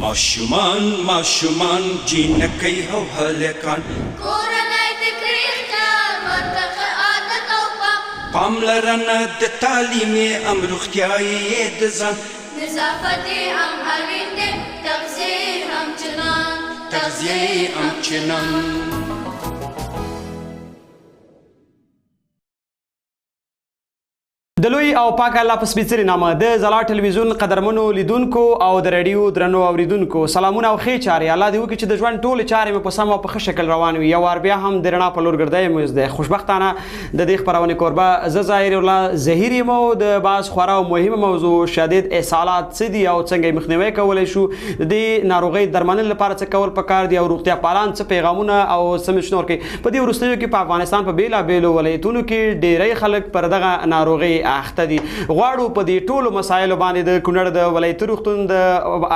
ماشومان ماشومان جینکۍ او هلکان کورنۍ د کړي خیال ورته عادت او پاملرنه د تعلیم ام روغتیايي د ځان نظافت هم اړین دی تغذیه هم چنان د لوی او پاک الله په سپېڅلي نامه د ځلا ټلویزیون قدرمنو لیدونکو او د رادیو درنو اوریدونکو سلامونه او ښې چارې الله دې وکړي چې د ژوند ټولې چارې مو په سم او په ښه شکل روان وي یو وار بیا هم د رڼا په لور ګرځی مو د خوشبختانه د دې خپرونې کوربه زه ظاهر الله ظهیر یم او د بعض خورا او مهمه موضوع شدید اسهالات څه دي او څنګه یې مخنیوی کولی شو د دې ناروغۍ درملنې لپاره څه کول پکار دي او روغتیا پالان څه پیغامونه او څه مشنور کوي په دې وروستیو کې په افغانستان په بېلابېلو ولایتونو کې ډېری خلک پر دغه ناروغۍ اخته دي غواړو په دې ټولو مسایلو باندې د کونړ د ولایتي روغتون د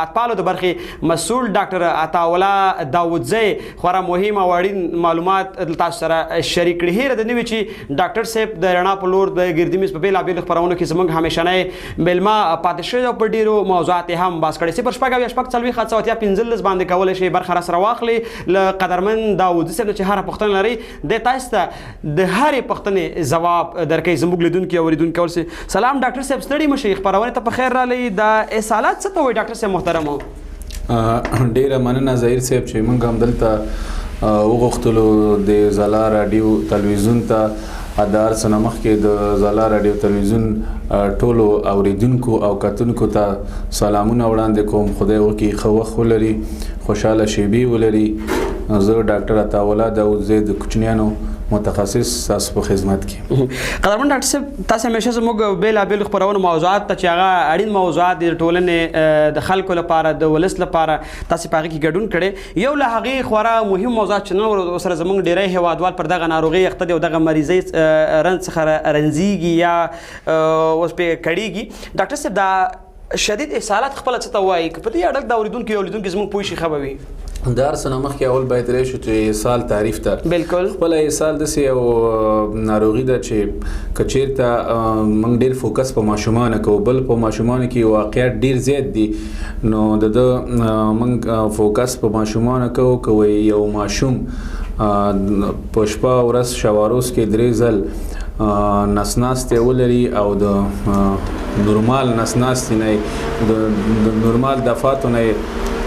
اطفالو د برخې مسؤل ډاکټر عطاالله داودزی خورا مهم او اړین معلومات تاسو سره شریک کړي هیله ده نه وي چې ډاکټر صاحب د رڼا په لور د ګردي میز په بېلابېلو خپرونو کې زموږ همیشنی میلمه پاتې شوی او په ډېرو موضوعات یې هم باز کړی 0.5 باندې کولی شئ برخه راسره واخلئ له قدرمن داودزي صاحب نه چې هره پوښتنه لرئ دی تاسو ته د هرې پوښتنې ځواب درکوي زموږ لیدونکي او اورېدونکي کول سلام ډاکټر صاحب ستړي مشئ خپرونې ته په خیر راغلی دا اسهالات څه ته وایي ډاکټر صاحب محترم ډیره مننه ظهیر صاحب چې موږ هم دلته وغوښتلو د ځلا راډیو تلویزیون ته د هر څه نه مخکې د ځلا راډیو تلویزیون ټولو اوریدونکو او کتونکو ته سلامونه وړاندې کوم خدای وکړي ښه وخت ولري خوشحاله شیبې ولري زه ډاکټر عطاالله داودزی د کوچنیانو متخصص تاسو په خدمت کې قدرمن ډاکټر صاحب تاسو همیشه زموږ بېلابېلو خپرونو موضوعات ته چې هغه اړین موضوعات د ټولنې د خلکو لپاره د ولس لپاره تاسو په هغې کې ګډون کړی یو له هغې خورا مهم موضوعات چې نن سره زموږ ډېری هېوادوال پر دغه ناروغۍ اخته دي او دغه مریضۍ رنځ څخه رنځېږي یا اوس پرې کړېږي ډاکټر صاحب دا شدید اسهالات خپله څه ته وایي که په دې اړه د اورېدونکي او لیدونکي زموږ پوه شي ښه به وي د هر څه نه مخکې اول باید راشو چې اسهال تعریف ته بالکل خپله اسهال داسې یو ناروغي ده چې که چېرته موږ ډېر فوکس په ماشومانو کوو بل په ماشومانو کې واقعیت ډېر زیات دي نو د ده موږ فوکس په ماشومانو کوو که یو ماشوم په شپه ورځ شواروس کې 3 ځل نسناستې ولري او د نورمال نسناستې نه د نورمال دفاتو نه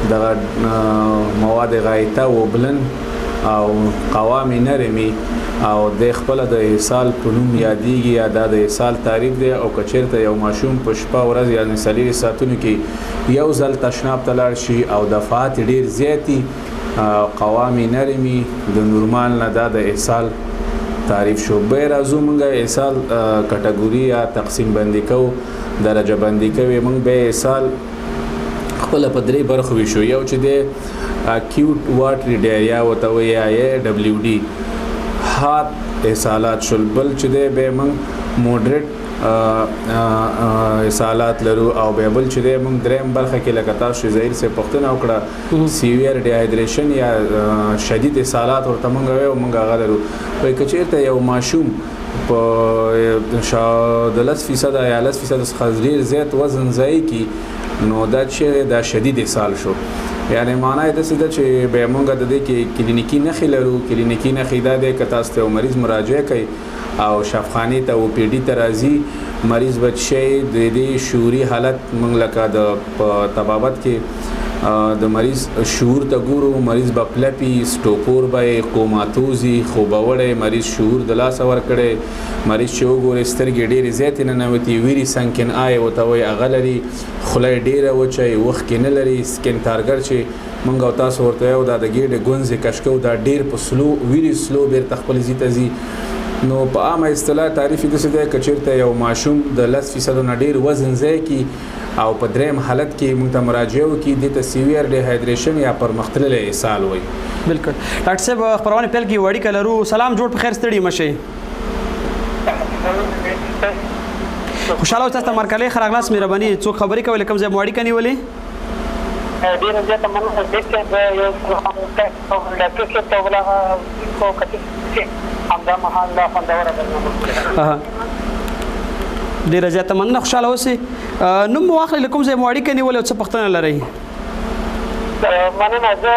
دغه مواد غایطه و بلن او قوام نرمي او د خپل د اسهال په نوم یادېږي یا د اسهال تعریف دی او که چېرته یو ماشوم په شپه ورځ یعنې 4 ساعتونو کې یو ځل تشناب ته لاړ شي او دفعات ډېر زیاتي قوام نرمي د نورمال نه دا د اسهال تعریف شو به راځو موږ اسهال کټګوري یا تقسیم بندي کوو درجه بندي کوي موږ به اسهال خپل په 3 برخو ویشو یو چې د اکیوټ واټري ډایریا ورته وایي یا WD هات اسهالات شول بل چې دی به موږ موډریټ اسهالات لرو او به بل چې دی موږ دریم برخه کې لکه تاسو ظاهر صاحب پوښتنه وکړه سیویر ډیهایډریشن یا شدید اسهالات ورته موږ وایو موږ هغه لرو په که چېرته یو ماشوم په د 10% یا 10% څخه ډېر زیات وزن ضایع کړي نو دا چې دا شدید اسهال شو یعنی معنی یې داسې ده چې به موږ د دې کې کلینیکي نښې لرو کلینیکي نښې دا دی که تاسو ته یو مریض مراجعه کوي او شفاخانې ته OPD ته راځي مریض به شی د دې شعوري حالت موږ لکه د طبابت کې د مریض شعور ته ګورو مریض به پلپي سټوپور به کوماتوزي خوبوړی مریض شعور د لاسه ورکړی مریض چې وګوري سترګې ډېرې زیاتې ننوتي ویري سنکن آی ورته وایي هغه لري خوله یې ډېره وچه وخت کې نه لري سکن ټارګر چې موږ او تاسو ورته وایو دا د ګېډې ګونځې کش کوو دا ډېر په سلو ویري سلو بېرته خپل ځي ته ځي نو په عامه اصطلاح تعریف یې داسې دی که چېرته یو ماشوم د 10% نه ډېر وزن ضایع کړي او په دریم حالت کې موږ ته مراجعه وکړي دې ته سیویر ډیهایډریشن یا پرمختللی اسهال وایي بالکل ډاکټر صاحب خپرونې پیل کې وړیکه لرو سلام جوړ په خیر ستړي مشئ خوشحاله اوسئ تاسو ته مرکلې ښه راغلاست مهرباني څوک خبرې کوئ له کوم ځای مو اړیکه نیولې ډېره زیاته مننه ډېر یو ډاکټر صاحب ته ولاغه کو کتل همدا مهال دا خوندوره برنامه ډېره زیاته مننه خوشحاله اوسئ نوم مو واخلئ له کوم ځای مو اړیکه نیولې او څه پوښتنه لرئ مننه. زه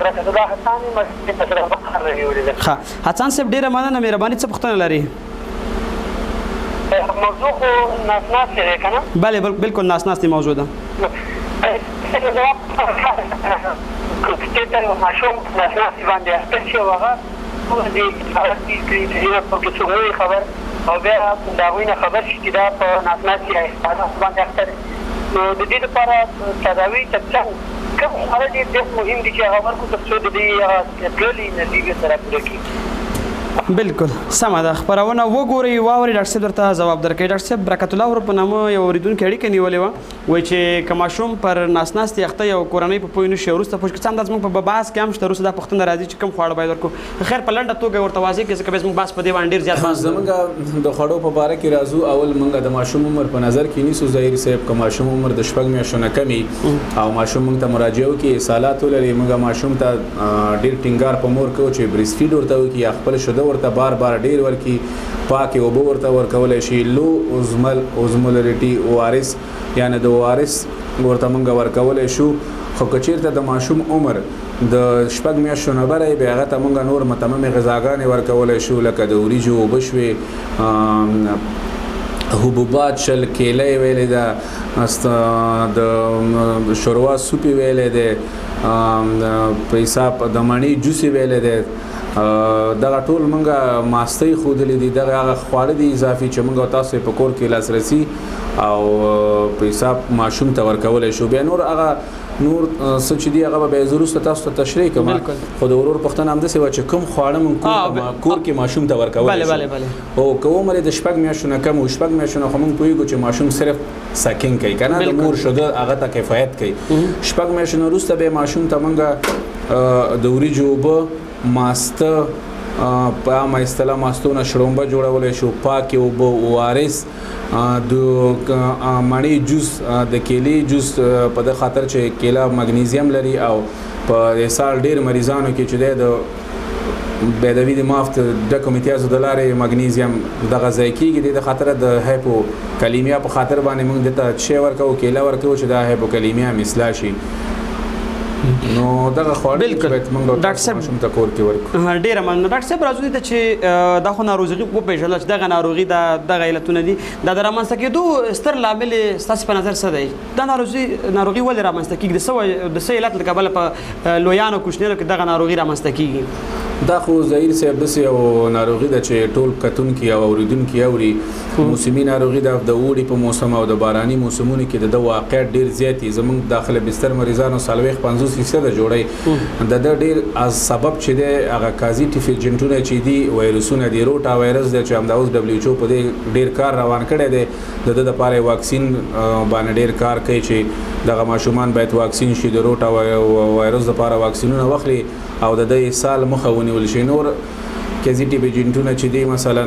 برکت الله حسان یم، مسجد رحمت خان رانیولې ده. ښه حسن صاحب ډېره مننه، مهرباني څه پوښتنه لري؟ موضوع خو ناسناستې دی که نه؟ بله بلکل ناسناستې موضوع ده. کوڅې ته یو ماشوم ناسناستې باندې اخته شي او هغه ټول دې پکې څومره خبر او بیا د هغوی نه خبر شي چې دا په ناسناستې باندې اخته دی. نو د دې لپاره تداوي ترڅنګ کوم خواړه ډېر مهم دي چې هغه ورکړو تر څو د دې تللې انرژي بېرته راپوره کړي. بالکل سمه ده. خپرونه وګورئ، واورئ، ډاکټر صاحب درته ځواب درکوي. ډاکټر صاحب برکت الله ورو په نامه یو اورېدونکي اړیکه نیولې وه، وایي چې که ماشوم پر ناسناستې اخته یو کورنۍ په پوه نه شي وروسته پوه شي، که څه هم دا زموږ په بحث کې هم شته، وروسته دا پوښتنه راځي چې کوم خواړه باید ورکړو. خیر په لنډه توګه ورته واضح کړئ، ځکه بیا زموږ بحث په دې باندې ډېر زیات بحث زموږ د خوړو په باره کې راځو. اول موږ د ماشوم عمر په نظر کې نیسو. ظاهري صاحب که ماشوم عمر د 6 میاشتو نه کم او ماشوم موږ ته مراجعه وکړي، سالات ولري، موږ ماشوم ته ډېر ټینګار په مور کوو چې بریس فیډ ورته وکړي یا خپل شیده ورته بار بار ډېر ورکړي، پاکې اوبه ورته ورکولی شي، لو اوزمولریټي ORS یعنې د ORS ورته موږ ورکولی شو. خو که چېرته د ماشوم عمر د 6 میاشتو نه بره بیا هغه ته موږ نور متممې غذاګانې ورکولی شو، لکه د وریجو اوبه شوې، حبوبات شل، کیله ویلې ده، د شوروا سوپ ویلې ده، په حساب د مڼې جوس ویلې ده. دغه ټول موږ ماستۍ ښودلې دي. دغه هغه خواړه دي اضافي چې موږ تاسو په کور کې لاسرسي او په حساب ماشوم ته ورکولی شو. بیا نور هغه نور څه چې دي هغه به بیا زه وروسته تاسو ته تشریح کوم. خو د ورور پوښتنه همداسې وه چې کوم خواړه موږ کور کې ماشوم ته ورکولی شو. او که عمر یې د 6 میاشتو نه کم و 6 میاشتو نه خو موږ پوهېږو چې ماشوم صرف ساکینګ کوي که نه، د مور شده هغه ته کفایت کوي. 6 میاشتو نه وروسته بیا ماشوم ته موږ د وریجو اوبه، ماسته په عامه اصطلاح ماستونه شړومبه جوړولی شو، پاکې اوبه، ORS، د مڼې جوس، د کیلې جوس په د خاطر چې کیله مګنیزیم لري او په سال ډېر مریضانو کې چې دی د بیدوي د مافت ډکو امتیازو د لارې مګنیزیم دغه ځای کېږي، د خاطر د هایپوکلیمیا په خاطر باندې موږ دې ته شی ورکوو، کیله ورکوو چې دا هایپوکلیمیا هم اصلاح شي. نو دغه خواړه باید موږ ماشوم ته کور کې ورکړو. ډېره مننه. ډاکټر صاحب راځو دې ته چې دا خو ناروغي وپېژنله چې دغه ناروغي دغه علتونه دي، دا د رامنځته کېدو ستر لامل ستاسې په نظر څه دی؟ دا ناروغي ولې رامنځته کېږي؟ د څه علت له کبله په لویانو کوچنیانو کې دغه ناروغي رامنځته کېږي؟ دا خو ظاهر صاحب داسې یو ناروغي ده چې ټول کتونکي او اورېدونکي اوري. موسمي ناروغي ده، د اوړي په موسم او د باراني موسمونو کې د واقعیت ډېر زیات دي. زموږ داخله بستر مریضانو 40-50% جوړی د ډېر از سبب چې دی هغه کازیټیف ایجنټونه چې دي، وایرسونه دي، روټا وایرس دی چې همدا اوس WHO په دې ډېر کار روان کړی دی. د ده دپاره واکسین باندې ډېر کار کوي چې دغه ماشومان باید واکسین شي، د روټا وایرس دپاره واکسینونه واخلي او د دې سال مخه ونیول شي. نور کازیټیف ایجنټونه چې دي مثلا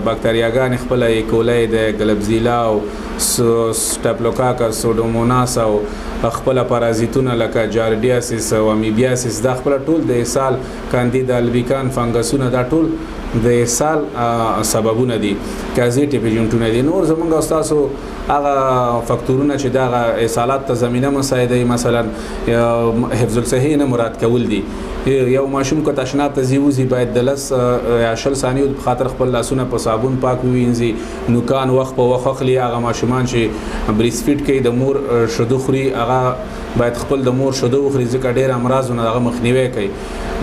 باکتریاګانې خپله ایکولی د ګلبزیلا او سټاپلوکاکس، سوډوموناس او خپل پارازیتونه لکه جاردیاسیس او امیبیاسیس، دا خپل ټول د اسهال، کاندیدا البیکان، فنګسونه، دا ټول د اسهال سببونه دي، کازیټیف ایجنټونه دي. نور زمونږ استاسو هغه فاکتورونه چې دا اسهالات ته زمینه مساعدوي، مثلا حفظ الصحې نه مراد کول دي. یو ماشوم که تشناب ته ځي وځي باید د 10 یا 20 ثانیو په خاطر خپل لاسونه په صابون پاک ووینځي، نوکان وخت په وخت اخلي. هغه ماشومان چې بریس فیډ کوي، د مور شیدو خوري، هغه باید خپل د مور شیدو وخوري ځکه ډېر امراضونه هغه مخنیوی کوي.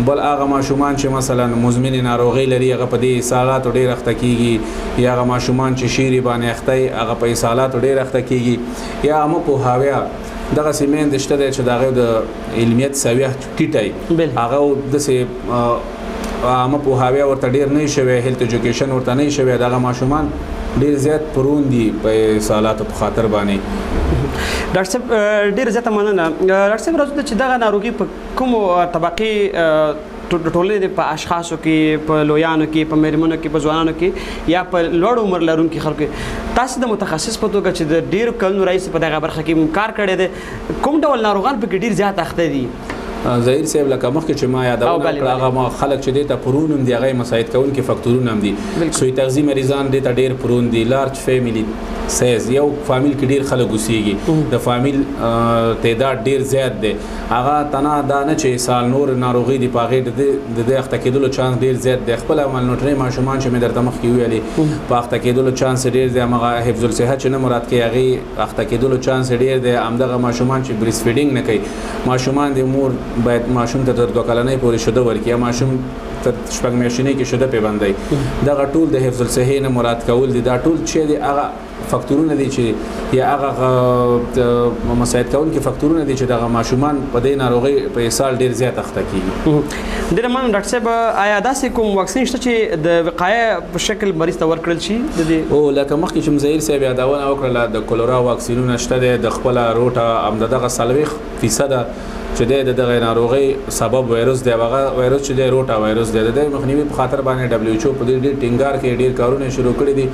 بل هغه ماشومان چې مثلا مزمن ناروغۍ لري هغه په دې اسهالاتو ډېر اخته کېږي، یا هغه ماشومان چې شیرې باندې اخته وي هغه په اسهالاتو ډېر اخته کېږي. یا مو پوهاوی دغه سیمین د شته دی چې د هغې د علمیت سویه ټیټی، هغه داسې عامه پوهاوی ورته ډېر نه شوی، هیلت ایجوکیشن ورته نه شوی. دغه ماشومان ډېر زیات پرون دي په اسهالاتو په خاطر باندې. ډاکټر صاحب ډېره زیاته مننه. ډاکټر صاحب راځو چې دغه ناروغي په کومو طبقې ټولنې په اشخاصو کې، په لویانو کې، په میرمنو کې، په ځوانانو کې، یا په لوړ عمر لرونکي خلکو کې، تاسو د متخصص په توګه چې د ډېرو کلونو راهیسې په دغه برخه کې کار کړی دی، کوم ډول ناروغان پکې ډېر زیات اخته دي؟ ظاهر صاحب لکه مخکې چې ما یادونه کړه هغه خلک چې دې ته پرون هم دي، هغه یې مساعد کوونکي فاکتورونه هم دي. سوی تغذیې مریضان دې ته ډېر پرون دي، لارج فیملی سایز یو فامیل کې ډیر خلک اوسېږي د فامیل تعداد ډیر زیات دی هغه تنها دا نه چې سال نور ناروغي دی په هغې د اخته کېدلو چانس ډیر زیات دی خپله مالنوټري ماشومان چې مې درته مخکې ویلې په اخته کېدلو چانس ډیر دی همغه حفظ الصحه چې نه مراد کوي هغې اخته کېدلو چانس ډیر دی همدغه ماشومان چې بریس فیډینګ نه کوي ماشومان د مور باید ماشوم ته تر 2 کلنۍ پورې شوده ورکړي یا ماشوم تر 6 میاشتنۍ کې شوده پیوندوي دغه ټول د حفظ الصحې نه مراد کول دي دا ټول چې دی هغه فاکتورونه دي چې یا هغه مساعد کوونکي فاکتورونه دي چې دغه ماشومان په دې ناروغۍ په سال ډیر زیات اخته کیږي ډېر مننه ډاکټر صاحب آیا داسې کوم واکسین شته چې د وقایه په شکل مریض ته ورکړل شي د دې او لکه مخکې چې مزهیر صاحب یادونه وکړله د کولرا واکسینونه شته دی د خپله روټه همدغه 40% چې دغه ناروغۍ سبب وایروس دی هغه وایروس چې دی روټا وایروس دی د مخنیوي په خاطر باندې دبليو ایچ او په دې ټینګار کې ډیر کارونه شروع کړي دي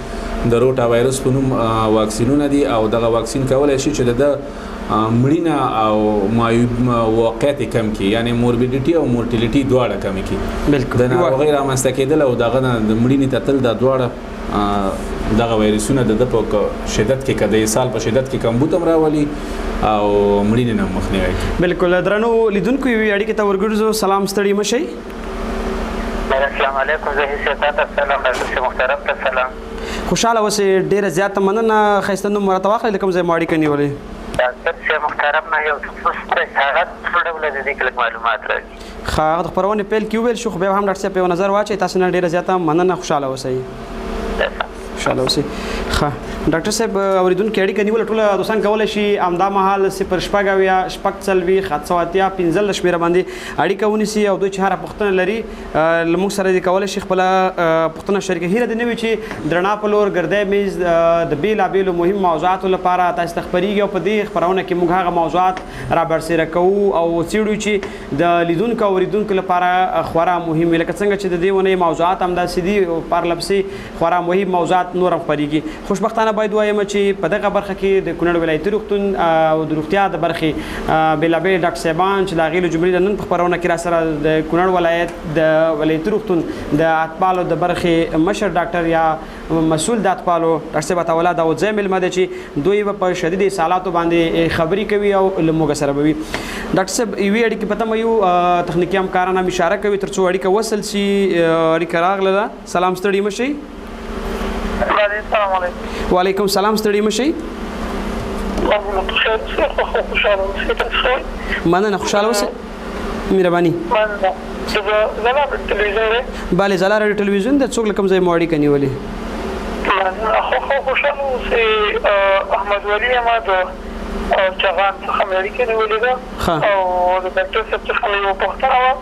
د روټا وایروس په نوم واکسینونه دي او دغه واکسین کولای شي چې د مړینه او واقعیت کم کی یعنی موربیډیټي او مورټیلیټي دواړه کم کی بالکل د ناروغۍ رامنځته کېدل او دغه د مړینې تتل د دواړه دغه وایرسونه د په شدت کې کده سال په شدت کې کمبود هم راولي او مړینې نه مخنیوي کوي بالکل درنو لیدونکو یو اړیکه ته ورګرځو سلام ستړي مشي السلام علیکم زه هیڅ سلام ډاکټر محترم ته سلام خوشاله اوسئ ډیره زیاته مننه ښایسته نوم راته واخلئ کوم ځای مو اړیکه نیولې ډاکټر محترم نه یو څه حالت څه ډول د دې کلک معلومات راځي ښه هغه د خپرونې پیل کې وویل شو خو بیا هم ډاکټر صاحب په یو نظر واچوئ تاسو نه ډیره زیاته مننه خوشاله اوسئ خوشاله اوسئ ښه ډاکټر صاحب اوریدونکو اړیکه نیول ټول دوستان کولای شي امدا مهال 0 شپږ څلوي 715 شمیره باندې اړیکه ونیسي او دوی چې هر پښتنه لري لموږ سره دې کولای شي خپل پښتنه شریکه هیله دې نوي چې درنا په لور ګرځي میز د بیلابیلو مهم موضوعاتو لپاره تاسو تخبريږي او په دې خبرونه کې موږ هغه موضوعات را برسېره کوو او څېړو چې د لیدونکو او اوریدونکو لپاره خورا مهم لکه څنګه چې د دې ونې موضوعات هم داسې دي پرلپسې خورا مهم موضوعات نور هم خپرېږي خوشبختانه باید وایم چې په دغه برخه کې د کونړ ولایتي روغتون او د روغتیا د برخې بېلابېل ډاکټر صاحبان چې د هغې له جملې نن په خپرونه کې را سره د کونړ ولایت د ولایتي روغتون د اطفالو د برخې مشر ډاکټر یا مسؤل د اطفالو ډاکټر صاحب عطاالله داودزی مېلمه دی چې دوی به په شدید حالاتو باندې خبرې کوي او له موږ سره به وي ډاکټر صاحب یوې اړیکې په تمه یو تخنیکي همکاران هم اشاره کوي تر څو اړیکه وصل شي اړیکه راغله سلام ستړي مشئ السلام علیکم وعلیکم سلام ستړي مشئ مننه خوشاله اوسئ مهرباني بله زالا راډیو ټلویزیون د څوک له کوم ځای مو اړیکه نیولې خوشاله اوسئ احمد ولی یم د چغان څخه مې اړیکه نیولې ده او د ډاکټر صاحب څخه مې یوه پوښتنه وه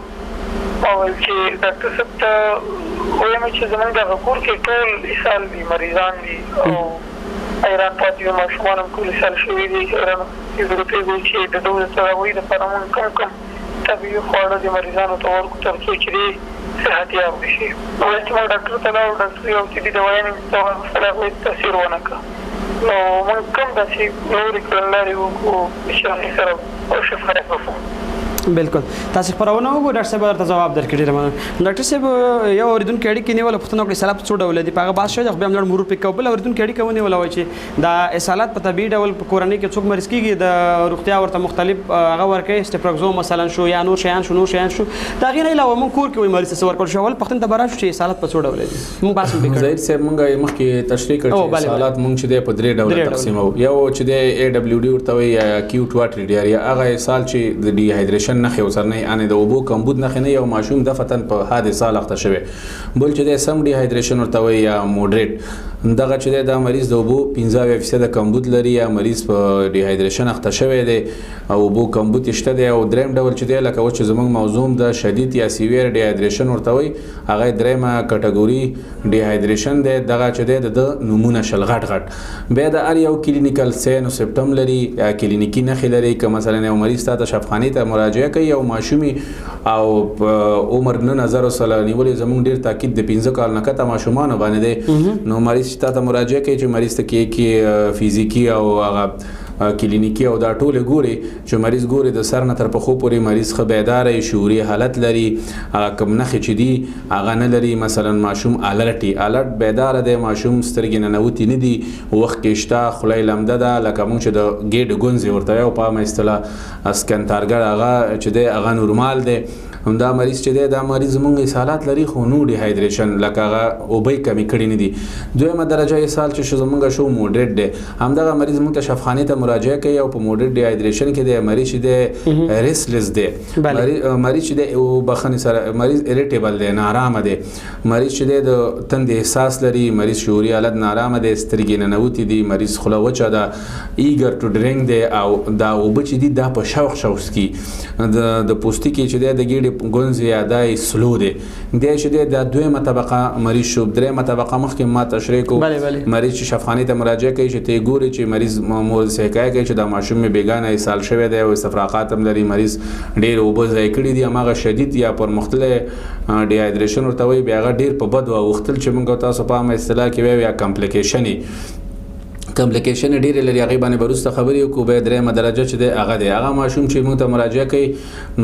او چې ډاکټر صاحب ته وایم چې زموږ دغه کور کې ټول اسهال دي مریضان دي او حیران پاتې وي ماشومان هم ټول اسهال شوي دي حیران زه پوهېږم چې د دغو د تداوۍ دپاره موږ کوم طبیعي خواړه د مریضانو ته ورکړو تر څو چې دې صحتیاب وشي وایي چې موږ ډاکټر ته لاړو ډاکټر یو طبي دوايانې مې سره هغوی تاثیر ونه کړه نو موږ کوم داسې نورې کړنلارې وکړو چې هغې سره شفا وکړو بالکل تاسو خبرونه وګورئ ډاکټر صاحب درته جواب درکړي ډاکټر صاحب یو اوریدونکو اړیکې نیوله پوښتنه وکړه اصالات څو ډول دي په هغه بحث شوی خو بیا هم لږ مرور پرې کوو بل اوریدونکو اړیکه ونیوله وایي چې دا اصالات په طبیعي ډول په کورنۍ کې څوک مریض کېږي د روغتیا ورته مختلف هغه ورکوي سټپروکزوم مثلا شو یا نور شیان شو د هغې نه علاوه موږ کور کې وایي مریض ته څه ورکول شو اول پوښتنې ته به راشو چې اصالات په څو ډول دي موږ بحث هم ظاهر صاحب موږ مخکې تشریح کړ چې اصالات موږ چې دی په 3 ډوله تقسیموو یو چې دی AWD ورته وایي اکیوټ واټر ډایریا هغه اسهال چې د ډیهایډریشن نښې ورسره نه د اوبو کمبود نه خنه یو ماشوم د فتن په حادثه اخته شوی بل چې د سم ډي هایډریشن ورته وي یا موډریټ دغه چې د مریض د اوبو 15% کمبود لري یا مریض په ډي هایډریشن اخته شوی دی او اوبو کمبود شته دی او دریم ډول چې دی لکه چې زموږ موضوع د شدید یا سیویر ډي هایډریشن ورته وي هغه دریمه کټګوري ډي هایډریشن دی دغه چې دی د نمونه شلغټ بیا د ار یو کلینیکل ساين او سمپټم لري یا کلینیکی نښې لري که مثلا یو مریض ته شفاخانه ته مراجعه کوي او ماشومي او عمر 9000 سال نیولې زموږ ډیر تاکید د 15 کال نه کته ماشومان باندې نو مریض ته مراجعه کوي چې مریض ته کې فزیکی او هغه کلینیکي او دا ټول ګوري چې مریض ګوري د سر نه تر پخو پورې مریض ښه بیدار شعوري حالت لري هغه کوم نښې چې دي هغه نه لري مثلا ماشوم الرټ بیدار دی ماشوم سترګې ننوتي نه دي وخت کې شته خوله یې لمده ده لکه موږ چې د ګېډې ګونځې ورته وایو په عامه اصطلاح اسکن تارګر هغه چې دی هغه نورمال دی همدا مریض چې دی دا مریض زموږ اسهالات لري خو نو ډیهایدریشن لکه هغه اوبه کمې کړي نه دي دویمه درجه اسهال چې زموږ شو موډریټ دی همدغه مریض موږ ته شفاخانې ته مراجعه کوي او په موډریټ ډیهایدریشن کې دی مریض چې دی ریسټلیس دی مریض چې دی او بخښنې سره مریض اریټیبل دی نارامه دی مریض چې دی د تندې احساس لري مریض شعوري حالت نارامه دی سترګې ننوتي دي مریض خوله وچه ده ایګر ټو ډرینک دی او دا اوبه چې دي دا په شوق څکي د پوستکي چې دی د ګېډې ګونځې یا دای سلو دی دی چې دی دا دویمه طبقه مریض شو دریمه طبقه مخکې ما تشریح کو مریض چې شفاخانې ته مراجعه کوي چې ته ګوري چې مریض مور سه حکایت کوي چې دا ماشوم می بیگانه اسهال شوی دی او استفراغات هم لري مریض ډیر اوبه ځای کړي دي هغه شدید یا پر مختلف ډیهایدریشن ورته وي بیا هغه ډیر په بد وختل چې موږ تاسو په عامه اصطلاح کې وایو یا کمپلیکیشن ډېرې لري هغې باندې به وروسته خبرې وکړو بیا درېیمه درجه چې دی هغه دی هغه ماشوم چې موږ ته مراجعه کوي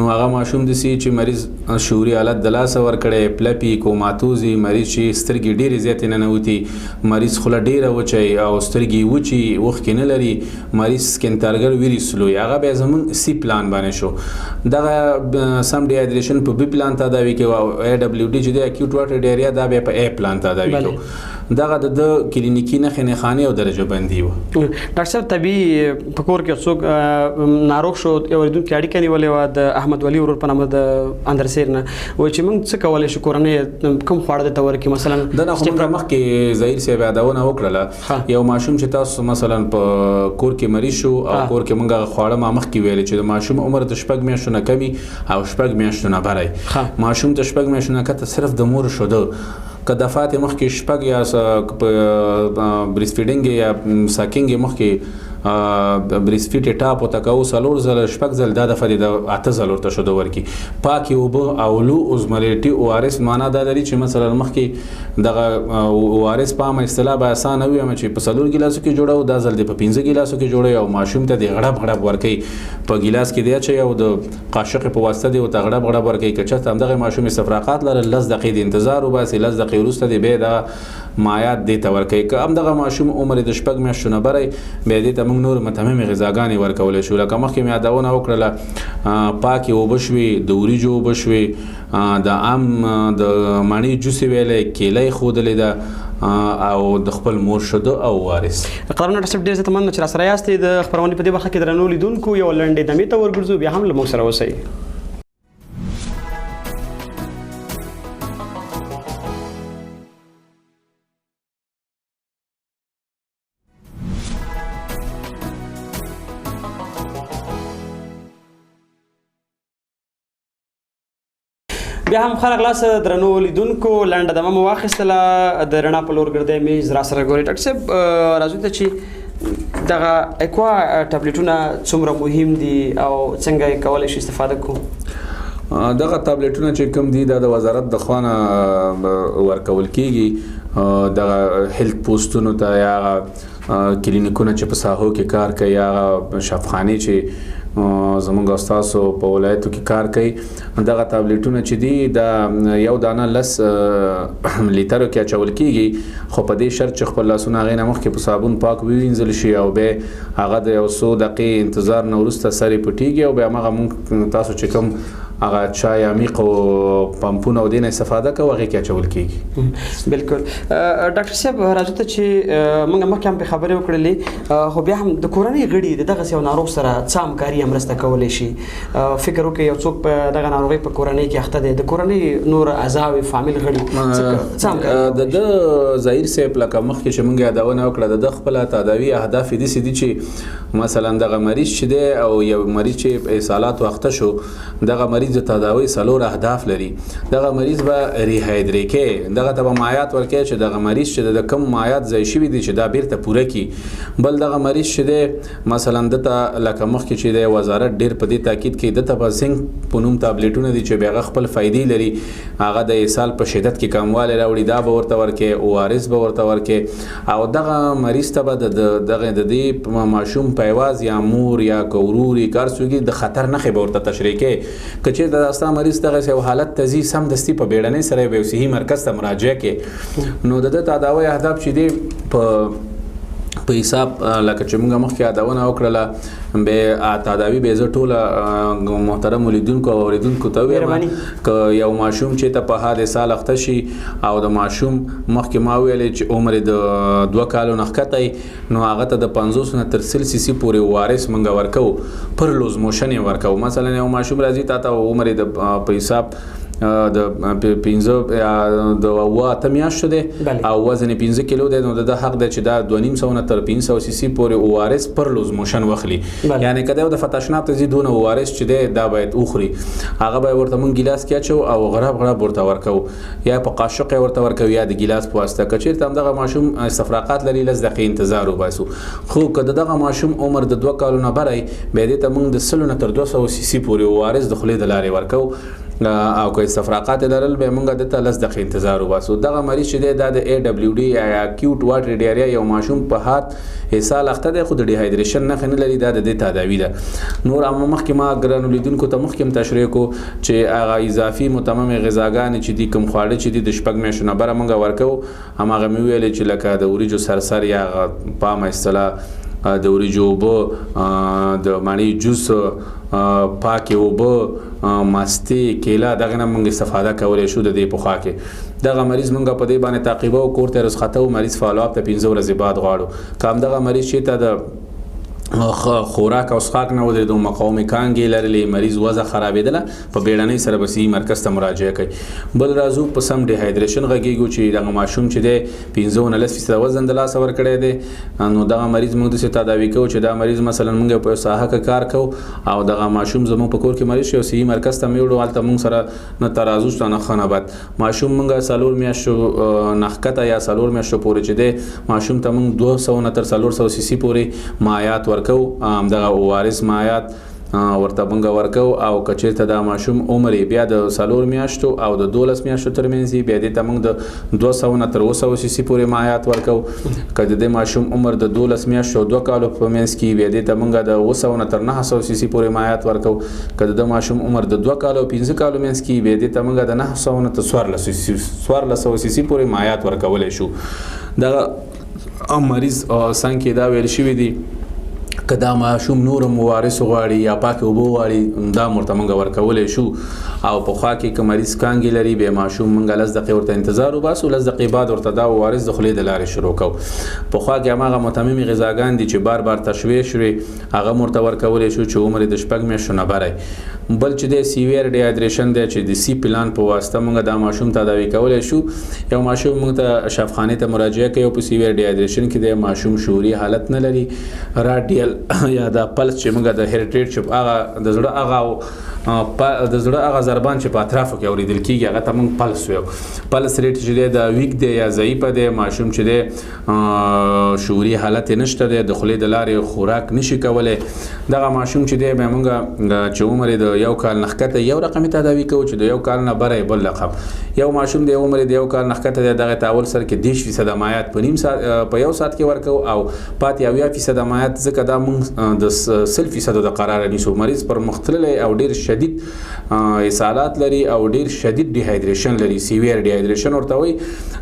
نو هغه ماشوم داسې چې مریض شعوري حالت د لاسه ورکړی پلپي کوماتوزي مریض چې سترګې ډېرې زیاتې ننوتي مریض خوله ډېره وچی او سترګې وچي اوښکې نه لري مریض سکن تارګر ویری سلوی هغه بیا زموږ سی پلان باندې شو دغه سم ډیهایدریشن په بي پلان تداوي کوي او AWD چې دی اکیوټ واټر ډایریا دا بیا په A پلان تداوي کوي دغه د کلینیکي نښې نښانې او درجه بندي و ډاکټر صاحب طبیعي په کور کې څوک ناروغ شو یو اورېدونکي اړیکه نیولې وه د احمد ولي ورور په نامه د اندرسیر نه وایي چې موږ څه کولی شو کورنۍ کوم خواړه درته ورکړي مثلا د نه خو موږ مخکې ظهیر صاحب یادونه وکړله یو ماشوم چې تاسو مثلا په کور کې مریض شو او کور کې موږ هغه خواړه ما مخکې ویلې چې د ماشوم عمر د 6 میاشتو نه کمي او 6 میاشتو نه بری ماشوم د 6 میاشتو نه کته صرف د مور شو که دفعات مخکې شپږ یا بریس فیډینګ یا ساکینګ مخکې بریس فیډ ټاپ او تکاو سلور زل شپږ زل دا دفعه د 8 زل ورته شو د ورکی پاکي اوبه او لو اوزمالیټي او ار اس معنا دا لري چې مثلا مخکې دغه او ار اس په عامه اصطلاح به اسانه وي چې په سلور ګلاسو کې جوړو دا زل د په 15 ګلاسو کې جوړي او ماشوم ته د غړب غړب ورکی په ګلاس کې دی چې او د قاشق په واسطه دی او ته غړب غړب ورکی کچته هم دغه ماشوم استفراغات لري 10 دقیقې د انتظار وباسي 10 دقیقې وروسته دی به دا مایات دی ته ورکی که هم دغه ماشوم عمر د 6 میاشتو نه بری به دې ته موږ نور متمم غذاګانې ورکول شو لکه مخکې مې یادونه وکړله پاکي اوبه شوي د وریجو اوبه شوي د عام د مڼې جوس ویلې کیلې ښودلې ده او د خپل مور شده او وارث قرارونه ډاکټر صاحب ډېر زیاته مننه چې راسره یاستئ د خپرونې په دې برخه کې درنو لیدونکو یو لنډې دمې ته ورګرځو بیا هم له موږ سره اوسئ بیا هم خلک لاسه درنو لیدونکو لنډه دمه مو واخیستله د رڼا په لور ګرځی میز راسره ګوري ډاکټر صاحب راځو ته چې دغه اکوا ټابلیټونه څومره مهم دي او څنګه یې کولی شو استفاده کوو دغه ټابلیټونه چې کوم دي دا د وزارت د خوا نه ورکول کیږي دغه هیلث پوسټونو ته یا کلینیکونه چې په ساحو کې کار کوي یا شفاخانې چې زمونږ استادو په ولایتو کې کار کوي دغه ټابلیټونه چې دي دا یو دانه لس لیټرو کې اچول کیږي خو په دې شرط چې خپل لاسونه هغې نه مخکې په صابون پاک ووینځل شي او بیا هغه د یو څو دقیقې انتظار نه وروسته سرې پټیږي او بیا هماغه مونږ تاسو چې کوم هغه چای عمیق او پمپونه او دې نه استفاده کوو هغې کې اچول کیږي بالکل ډاکټر صاحب راځو ته چې موږ مخکې هم پرې خبرې وکړلې خو بیا هم د کورنۍ غړي د دغسې یو ناروغ سره څه همکاري مرسته کولی شي فکر وکړئ یو څوک په دغه ناروغۍ په کورنۍ کې اخته دی د کورنۍ نور اعضاوې فامیل غړي څه همکاري د ده ظهیر صاحب لکه مخکې چې موږ یادونه وکړه د ده خپله تداوي اهداف یې داسې دي چې مثلا دغه مریض چې دی او یو مریض چې په اسهالاتو اخته شو دغه مریض مریض د تداوی 4 اهداف لري. دغه مریض به ریهایدریټ کې دغه ته مایعات ورکړي چې دغه مریض چې د کم مایعات ځای شوي دي چې دا بیرته پوره کړي. بل دغه مریض چې دی مثلا دته لکه مخکې چې د وزارت ډیر په دې تاکید کوي دته په زنک په نوم ټابلیټونه دي چې بیا خپل فائدې لري هغه د اسهال په شدت کې کموالی راوړي دا به ورته ورکړي او آر اس به ورته ورکړي او دغه مریض ته به دغه د دې ماشوم پیواز یا مور یا کوروري کارڅوګي د خطر نښې به ورته تشریح کړي که چېرته داستا مریض دغسې یو حالت ته ځي سمدستي په بیړنۍ سره یو صحي مرکز ته مراجعه کړي نو د ده تداوی اهداف چې دی په حساب لکه چې موږ مخکې یادونه وکړله به تداوی به زه ټوله محترم لیدونکو او اوریدونکو ته ووایم که یو ماشوم چې ته په حد سال اخته شي او د ماشوم مخکې ما ویلې چې عمر د 2 کالو نه ښکته نو هغه ته د 50 نه تر 100 cc پورې وارث موږ ورکو پر لوز موشن یې ورکو. مثلا یو ماشوم راځي تا ته عمر د په حساب د 15 یا د 8 میاشتو دی او وزن 15 کیلو دی نو د حق دی چې دا 2.5 نه تر 500 cc پورې وارث پر لوز موشن واخلي. یعنی کله د فتاشناب ته زی دونه وارث چې دی دا باید اوخري هغه به ورته مونږ ګلاس کېچو او غراب ورته ورکو یا په قاشق ورته ورکو یا د ګلاس په واسطه کچیر تم دغه ماشوم استفراقات لري لږ دقیقې انتظار وباسو. خو کله دغه ماشوم عمر د 2 کالو نه برای به دې ته مونږ د 100 نه تر 200 cc پورې وارث د خولې د لارې ورکو او که استفراقات لرل به موږ د ته لږ دقیقې انتظار وباسو. دغه مریض چې دی دا د AWD یا اکیوټ واټر ډایریا یو ماشوم په حد اسهال اخته دی خو د ډیهایدریشن نښې نه لري دا د دې تداوی ده. نور اما مخکې ما ګرانو لیدونکو ته مخکې تشریح کو چې هغه اضافي متمم غذاګانې چې دي کوم خواړه چې دي د شپږ میاشتو نه بره موږ ورکو هماغه مې ویلې چې لکه د وریجو سرسر یا پام اصطلاح د وریجو اوبه د مڼې جوس پاکې اوبه ماستی کیله دغه نه موږ استفاده کولی شو د دې په خوا کې. دغه مریض موږ په دې باندې تعقیبه او کور ته رسخته او مریض فالو اپ ته 15 ورځې بعد غواړو. که همدغه مریض چې ته د خوراک او څښاک نه ودرېدو مقاومې کانګې لرلې مریض وضع خرابېدله په بیړنۍ سره به صحي مرکز ته مراجعه کوي. بل راځو په سم ډیهایدریشن غږیږو چې دغه ماشوم چې دی 15 وزن د لاسه ورکړی دی نو دغه مریض موږ داسې تداوي کوو چې دا مریض مثلا موږ په ساحه کې کار کوو او دغه ماشوم زموږ په کور کې مریض شي او صحي مرکز ته مې وړو هلته موږ سره نه ترازو شته نه ښه نه بد ماشوم موږ 4 میاشتو نه ښکته یا 4 میاشتو پورې چې دی ماشوم ته موږ 200 نه تر 400 cc پورې مایعات ورکو دغه وارث مایعات ورته موږ ورکو او که چېرته دا ماشوم عمر بیا د 4 میاشتو او د 12 میاشتو ترمنځ بیا دې ته موږ د 200 نه تر 200 cc پورې مایعات ورکو. که د دې ماشوم عمر د 12 میاشتو او 2 کالو په منځ کې بیا دې ته موږ د 200 نه تر 900 cc پورې مایعات ورکو. که د ماشوم عمر د 2 کالو او 15 کالو منځ کې بیا دې ته موږ د 900 نه تر 1400 cc پورې مایعات ورکولی شو. دغه مریض څنګه دا ویل شوي دي که دا ماشوم نور موارث غواړي یا پاکې اوبه غواړي دا ورته موږ ورکولی شو. او په خوا کې که مریض کانګې لري بیا ماشوم موږ 10 دقیقې ورته انتظار وباسو 10 دقیقې بعد ورته دا وارث د خولې د لارې شروع کوو. په خوا کې هماغه متممې غذاګان دي چې بار تشویح شوې هغه ورته ورکولی شو چې عمر د 6 میاشتو نه بری. بل چې دی سیویر ډیهایدریشن دی چې د سی پلان په واسطه موږ دا ماشوم تداوي کولی شو. یو ماشوم موږ ته شفاخانې ته مراجعه کوي او په سیویر ډیهایدریشن کې دی ماشوم شعوري حالت نه لري راډیل یا دا پلس چې موږ د هارت ریټ چې هغه د زړه هغه ضربان چې په اطرافو کې اورېدل کېږي هغه ته موږ پلس ویو. پلس ریټ چې دی دا ویک دی یا ضعیفه دی ماشوم چې دی شعوري حالت یې نشته دی د خولې د لارې خوراک نشي کولی. دغه ماشوم چې دی بیا موږ چې عمر د 1 کال نه ښکته یو رقمي تداوي کوو چې د 1 کال نه بره بل رقم. یو ماشوم د عمر د 1 کال نه ښکته دی دغه ته اول سر کې 10% مایعات په نیم ساعت په 1 ساعت کې ورکو او پاتې 90% مایعات ځکه دا موږ د 100% د قرار نیسو. مریض پر مختللی او ډیر شدید اسهالات لري او ډیر شدید ډیهایدریشن لري سیویر ډیهایدریشن ورته وایي.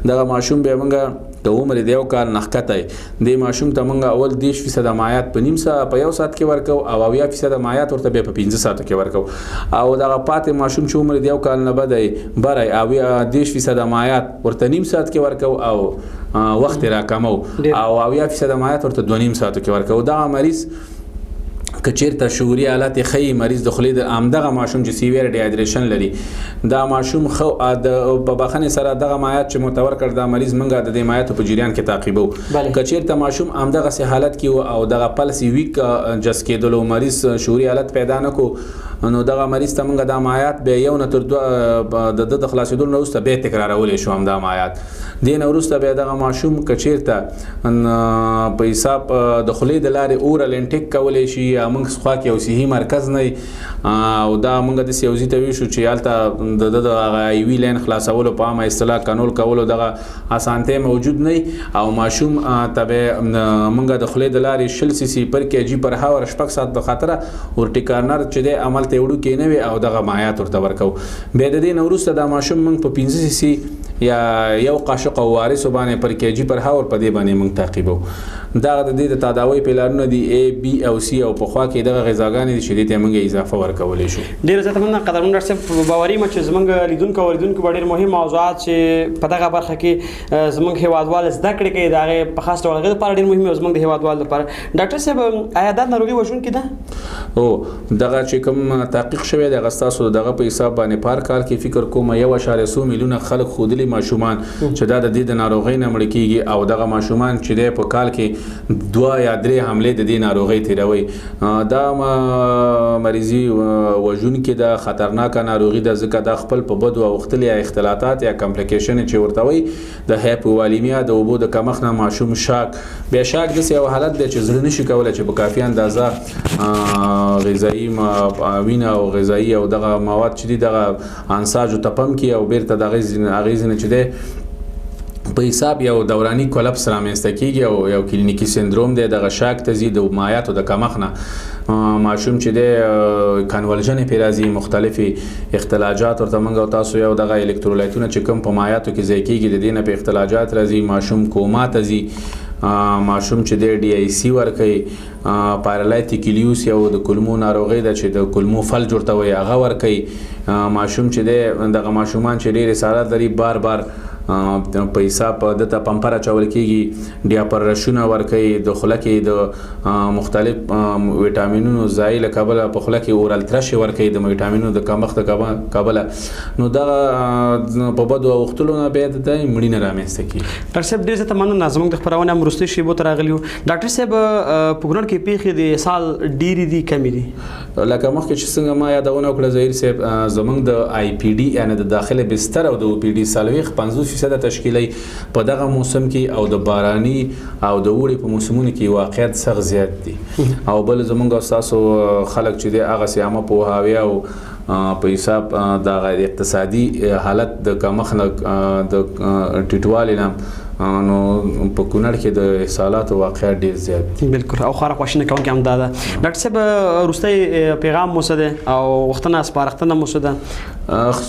دغه ماشوم بیا موږ د عمر د 1 کال نه ښکته دی ماشوم ته موږ اول 10% مایعات په نیم ساعت په 1 ساعت کې ورکو او 90% مایعات ورته بیا په 15 ساعتو کې ورکو او دغه پاتې ماشوم چې عمر د 1 کال نه بری او 10% مایعات ورته نیم ساعت کې ورکو او وخت راکمو او 90% مایعات ورته 2.5 ساعتو کې ورکو. دغه مریض که چیرته شعوري حالت خی مریض د خولې د عامدغه ماشوم چې سیویر ډیهایدریشن لري دا ماشوم خو په بخښنې سره دغه مایعات چې متور کړ دا مریض موږ د دې مایعاتو په جریان کې تعقیبو. که چیرته ماشوم عامدغه حالت کې او دغه پلس ویک جس کېدلو مریض شعوري حالت پیدا نه کو نو دغه مریض ته موږ دا مایات بیا یو نه تر دوه د خلاصېدلو نه وروسته بیا تکرارولی شو همدا مایات. دې نه وروسته بیا دغه ماشوم که چېرته په حساب د خولې د لارې اورل انټیک کولی شي یا موږ خوا کې یو صحي مرکز نه او دا موږ داسې یو ځای ته ویشو چې هلته د هغه ایوي لین خلاصولو په عامه اصطلاح کنټرول کولو دغه اسانتۍ موجود نه او ماشوم ته به موږ د خولې د لارې 20 سی سی پر کېجي پر هاور شپږ ساعت په خاطره ورټیکارنر چې دی عمل ته وړوکی نه وي او دغه مایات ورته ورکوو. بیا د دې نه وروسته دا ماشوم موږ په 15 سی سی یا یو قاشق او وارثو باندې پر کېجي پر هاور په دې باندې موږ تعقیبو. دغه د دې د تداوی پلانونه دي A, B او C او په خوا کې دغه غذاګانې دي چې دې ته موږ اضافه ورکولی شو. ډېره زیاته مننه قدرمن ډاکټر صاحب. باوري یم چې زموږ لیدونکو او اوریدونکو به ډېر مهم موضوعات چې په دغه برخه کې زموږ هېوادوال زده کړې کوي د هغې په خاص ډول هغې لپاره ډېر مهم او زموږ د هېوادوالو لپاره. ډاکټر صاحب آیا دا ناروغي وژونکې ده؟ دغه چې کوم تحقیق شوی دی هغه ستاسو دغه په حساب باندې په هر کال کې فکر کوم 1.3 میلیونه خلک ښودلي ماشومان چې دا د دې د ناروغۍ نه مړه کېږي او دغه ماشومان چې دی په کال کې 2 یا 3 حملې د دې ناروغۍ تېروي. دا مریضي وژونکې ده، خطرناکه ناروغي ده ځکه دا خپل په بدو اوښتلي یا اختلاطات یا کمپلیکیشن چې ورته وایي د هایپووالیمیا د اوبو د کمښت نه ماشوم شاک. بیا شاک داسې یو حالت دی چې زړه نشي کولی چې په کافي اندازه غذایي وینه او غذایي او دغه مواد چې دي دغه انساجو ته پمپ کړي او بیرته د هغې ځینې چې دی په حساب یو دورانی کولپس رامنځته کېږي او یو کلینیکي سندروم دی. دغه شاک ته ځي د مایاتو د کمښت نه ماشوم چې دی کنولژنې پرې راځي، مختلفې اختلاجات ورته موږ او تاسو یو دغه الکترولایتونه چې کوم په مایاتو کې ځای کېږي د دې نه په اختلاجات راځي، ماشوم کوما ته ځي، ماشوم چې دی ډي آی سي ورکوي، پارالایتیکلیوس یو د کولمو ناروغۍ ده چې د کولمو فلج ورته وایي هغه ورکوي. ماشوم چې دی دغه ماشومان چې ډېر اصالت لري بار بار په حساب دته پمپر اچول کېږي، ډیاپرشونه ورکوي، د خوله کې د مختلف ویټامینونو ضایع له کبله په خوله کې اورل ترشې ورکوي د ویټامینونو د کمښت کبله. نو دغه په بدو اوښتلو نه بیا د مړینه رامنځته کېږي. ډاکټر صاحب ډېر زیاته مننه. زموږ د خپرونې هم وروستیو شېبو ته راغلي یو. ډاکټر صاحب په کونړ کې پیښې د سال ډېرې دي کمې دي؟ لکه مخکې چې څنګه ما یادونه وکړه ظهیر صاحب زموږ د آی پی ډي یعنې د داخله بستر او د او پی ډي 50% تشکیلي په دغه موسم کې او د باراني او د اوړي په موسمونو کې واقعیت سخت زیات دي. او بل زموږ او ستاسو خلک چې دی هغسې عامه پوهاوی او په حساب د اقتصادي حالت د کمښت نه د ټیټوالي نه نو په کونړ کې د احصالاتو واقعیت ډېر زیات دي. بالکل. او خورا خواشینه کوونکی هم دا ده. ډاکټر صاحب وروستی پیغام مو څه دی او وختونه سپارښتنه مو څه ده؟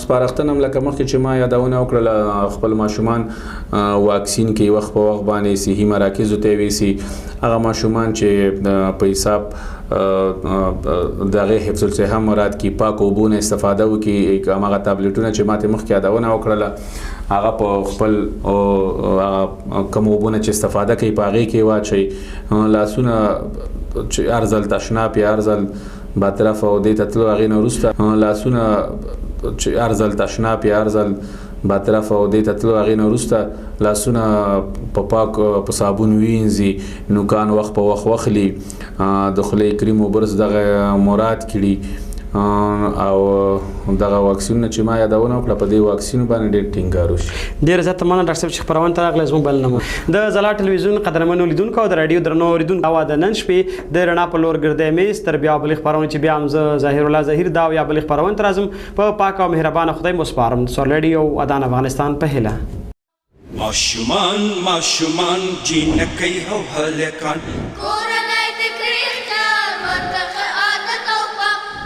سپارښتنه هم لکه مخکې چې ما یادونه وکړله خپل ماشومان واکسین کوي وخت په وخت باندې صحي مراکزو ته ویسي. هغه ماشومان چې په حساب دغه حفظ الصحه مراد کی پاک اوبو نه استفاده وکي، هغه ټابلیټونه چې ماته مخکې یادونه وکړله هغه په خپل کوم اوبونه چې استفاده کوي په هغې کې واچوي، لاسونه چې ارزل تشناب یا ارزل باطرف او دې ته تلو هغې نه وروسته لاسونه چې ارزل تشناب یا ارزل باطرف او دې ته تلو هغې نه وروسته لاسونه په پاک په صابون وینځي، نوکان وخت په وخت واخلي، د خولې کریم و برس دغه مراد کړي او دغه واکسینونه چې ما یادونه وکړه په دې واکسینو باندې ډېر ټینګار وشي. ډېره زیاته مننه ډاکټر صاحب چې خپرونې ته راغلی. زموږ بلنه مو د ځلا ټلویزیون قدرمنو لیدونکو او د راډیو درنو اورېدونکو هوا د نن شپې د رڼا په لور ګرځی میز تر بیا بلې خپرونې چې بیا هم زه ظاهر الله ظهیر دا او یا بلې خپرونې ته راځم په پاک او مهربانه خدای مو سپارم. سورلډي او ادان افغانستان په هیله. ماشومان ماشومان جینکۍ او هلکان کورنۍ د کړي خیال ورته عادت او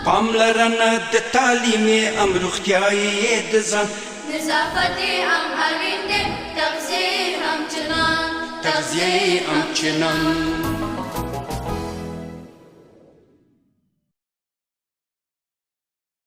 پاملرنه د تعلیمي ام روغتیايي د ځان نظافت هم اړین دی، تغذیه هم چنان